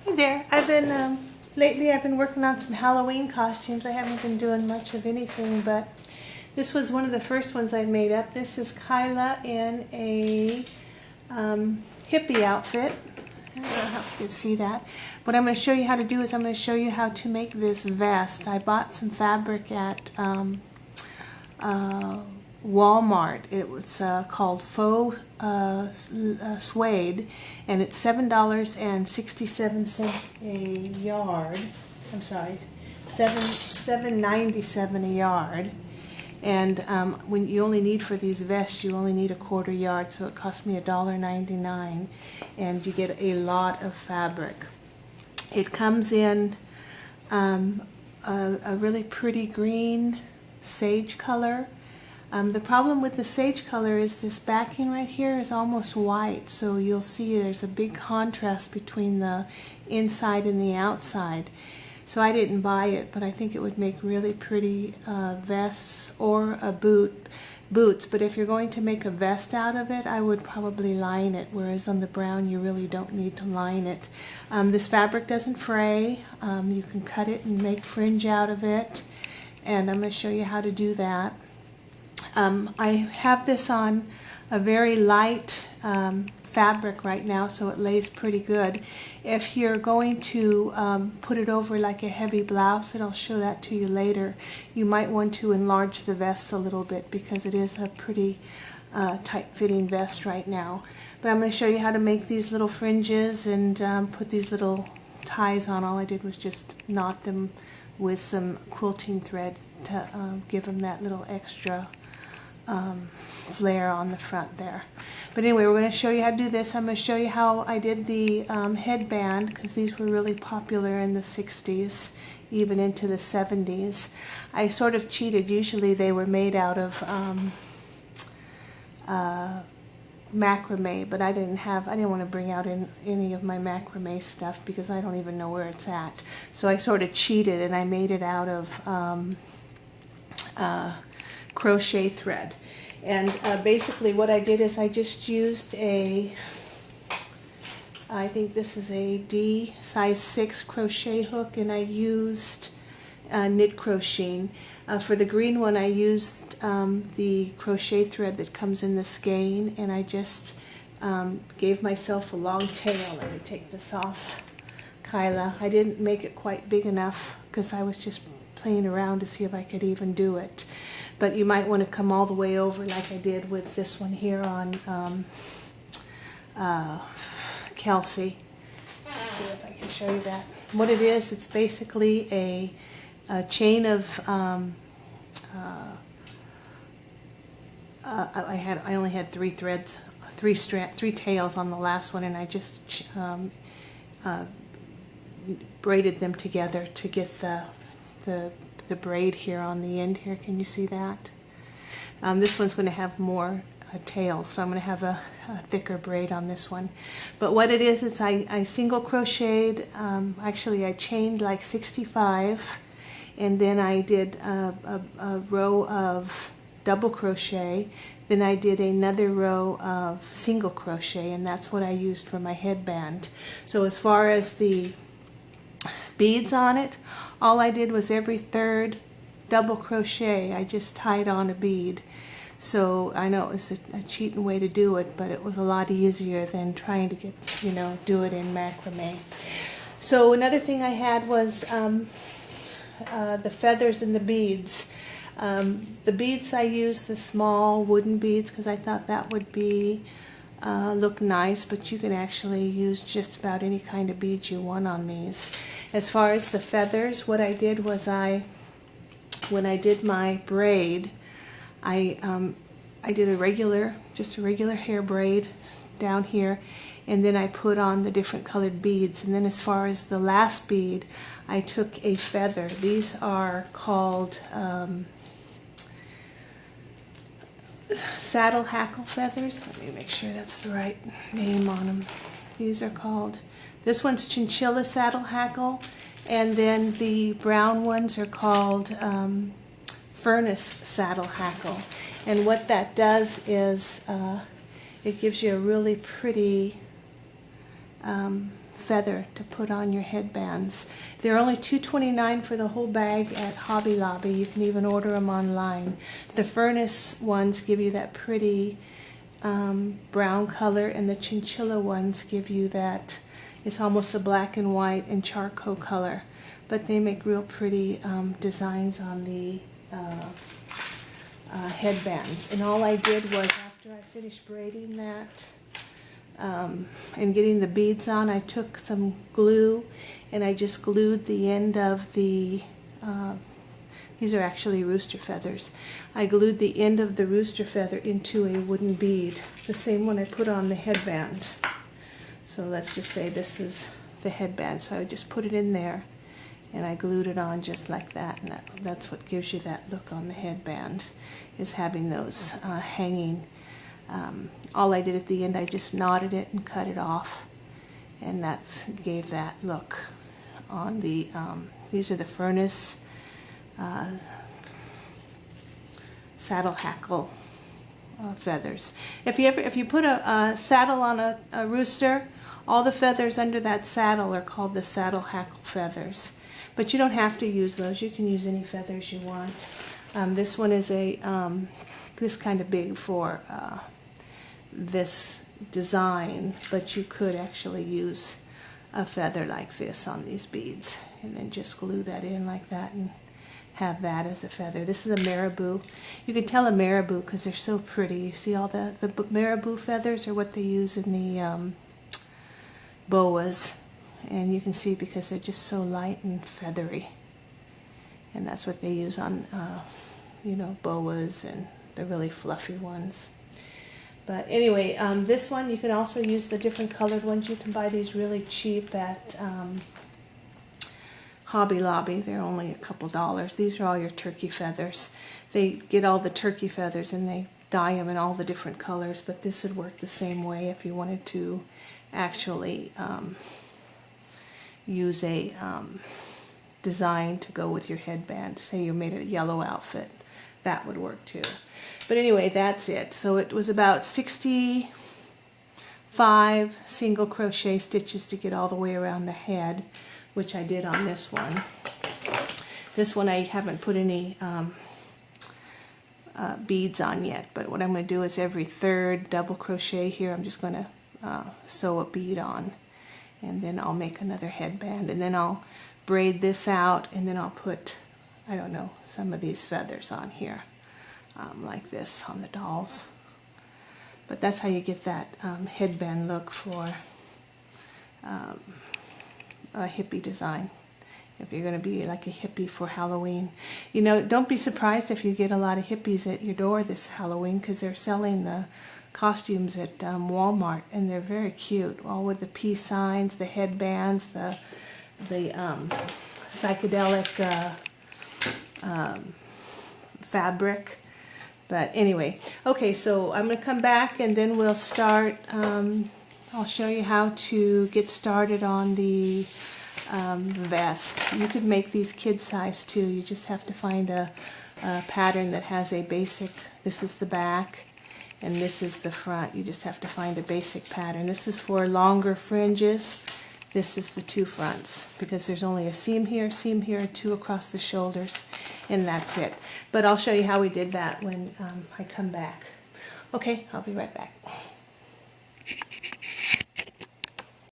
Hey there. Lately I've been working on some Halloween costumes. I haven't been doing much of anything, but this was one of the first ones I made up. This is Kyla in a hippie outfit. I don't know how you can see that. What I'm going to show you how to do is I'm going to show you how to make this vest. I bought some fabric at Walmart. It was called faux suede, and it's $7.67 a yard. I'm sorry, $7.97 a yard. And when you only need for these vests, you only need a quarter yard, so it cost me $1.99, and you get a lot of fabric. It comes in a really pretty green sage color. The problem with the sage color is this backing right here is almost white, so you'll see there's a big contrast between the inside and the outside. So I didn't buy it, but I think it would make really pretty vests or boots. But if you're going to make a vest out of it, I would probably line it, whereas on the brown you really don't need to line it. This fabric doesn't fray. You can cut it and make fringe out of it, and I'm going to show you how to do that. I have this on a very light fabric right now, so it lays pretty good. If you're going to put it over like a heavy blouse, and I'll show that to you later, you might want to enlarge the vest a little bit because it is a pretty tight-fitting vest right now. But I'm going to show you how to make these little fringes and put these little ties on. All I did was just knot them with some quilting thread to give them that little extra flare on the front there. But anyway, we're going to show you how to do this. I'm going to show you how I did the headband, because these were really popular in the 60s, even into the 70s. I sort of cheated. Usually they were made out of macrame, but I didn't want to bring out any of my macrame stuff because I don't even know where it's at. So I sort of cheated and I made it out of crochet thread. And basically what I did is I just used I think this is a D size 6 crochet hook, and I used knit crocheting. For the green one I used the crochet thread that comes in the skein, and I just gave myself a long tail. Let me take this off, Kyla. I didn't make it quite big enough because I was just playing around to see if I could even do it. But you might want to come all the way over like I did with this one here on Kelsey. Let's see if I can show you that. What it is, it's basically a chain of I only had 3 threads, 3 tails on the last one, and I just braided them together to get the braid here on the end here. Can you see that? This one's going to have more tails, so I'm going to have a thicker braid on this one. But what it is, it's I single crocheted, actually I chained like 65, and then I did a row of double crochet, then I did another row of single crochet, and that's what I used for my headband. So as far as the beads on it, all I did was every third double crochet I just tied on a bead. So I know it was a cheating way to do it, but it was a lot easier than trying to get, do it in macrame. So another thing I had was the feathers and the beads. The beads, I used the small wooden beads because I thought that would be look nice, but you can actually use just about any kind of beads you want on these. As far as the feathers, what I did was when I did my braid, I did just a regular hair braid down here, and then I put on the different colored beads. And then as far as the last bead, I took a feather. These are called saddle hackle feathers. Let me make sure that's the right name on them. These are called, this one's chinchilla saddle hackle, and then the brown ones are called furnace saddle hackle. And what that does is it gives you a really pretty feather to put on your headbands. They're only $2.29 for the whole bag at Hobby Lobby. You can even order them online. The furnace ones give you that pretty brown color, and the chinchilla ones give you that, it's almost a black and white and charcoal color. But they make real pretty designs on the headbands. And all I did was, after I finished braiding that and getting the beads on, I took some glue and I just glued the end of the, these are actually rooster feathers. I glued the end of the rooster feather into a wooden bead, the same one I put on the headband. So let's just say this is the headband. So I just put it in there and I glued it on just like that, and that's what gives you that look on the headband, is having those hanging. All I did at the end, I just knotted it and cut it off, and that gave that look on the, these are the furnace saddle hackle feathers. If you put a saddle on a rooster, all the feathers under that saddle are called the saddle hackle feathers. But you don't have to use those. You can use any feathers you want. This one is a this kind of big for this design, but you could actually use a feather like this on these beads, and then just glue that in like that and have that as a feather. This is a marabou. You can tell a marabou because they're so pretty. You see all the marabou feathers are what they use in the boas. And you can see because they're just so light and feathery, and that's what they use on you know, boas and the really fluffy ones. But anyway, this one, you can also use the different colored ones. You can buy these really cheap at Hobby Lobby. They're only a couple dollars. These are all your turkey feathers. They get all the turkey feathers and they dye them in all the different colors, but this would work the same way if you wanted to actually use a design to go with your headband. Say you made a yellow outfit, that would work too. But anyway, that's it. So it was about 65 single crochet stitches to get all the way around the head, which I did on this one. This one I haven't put any beads on yet, but what I'm going to do is every third double crochet here, I'm just going to sew a bead on, and then I'll make another headband, and then I'll braid this out, and then I'll put, I don't know, some of these feathers on here, like this on the dolls. But that's how you get that headband look for a hippie design. If you're going to be like a hippie for Halloween. You know, don't be surprised if you get a lot of hippies at your door this Halloween, because they're selling the costumes at Walmart, and they're very cute, all with the peace signs, the headbands, the psychedelic fabric. But anyway, okay, so I'm going to come back and then we'll start. I'll show you how to get started on the vest. You could make these kid size too. You just have to find a pattern that has a basic, this is the back and this is the front. You just have to find a basic pattern. This is for longer fringes. This is the two fronts, because there's only a seam here, and two across the shoulders, and that's it. But I'll show you how we did that when I come back. Okay, I'll be right back.